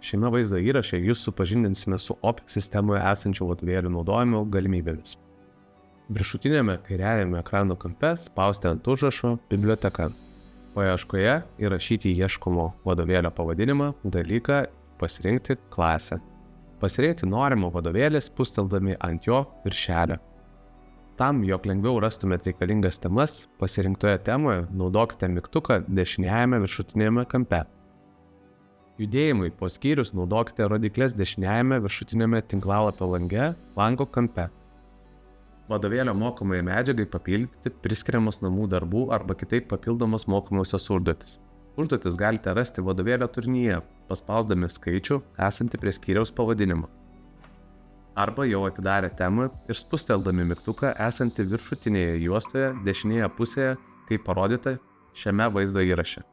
Šiame vaizdo įraše jūs supažindinsime su OP sistemoje esančių vadovėlių naudojimo galimybėmis. Viršutinėme kairiajame ekrano kampe spausti ant užrašo biblioteka. Paieškoje įrašyti ieškomo vadovėlio pavadinimą, dalyką, pasirinkti klasę. Pasirinkti norimo vadovėlį spusteldami ant jo viršelio. Tam, jog lengviau rastumėte reikalingas temas, pasirinktoje temoje naudokite mygtuką dešiniajame viršutinėme kampe. Judėjimui po skyrius naudokite rodykles dešiniajame viršutinėme tinklalapio lango kampe. Vadovėlio mokomai medžiagai papildyti priskiriamos namų darbų arba kitaip papildomos mokomosios užduotis. Užduotis galite rasti vadovėlio turinyje, paspausdami skaičių esantį prie skyriaus pavadinimo. Arba jau atidarę temą ir spusteldami mygtuką esantį viršutinėje juostoje dešinėje pusėje, kaip parodyta šiame vaizdo įraše.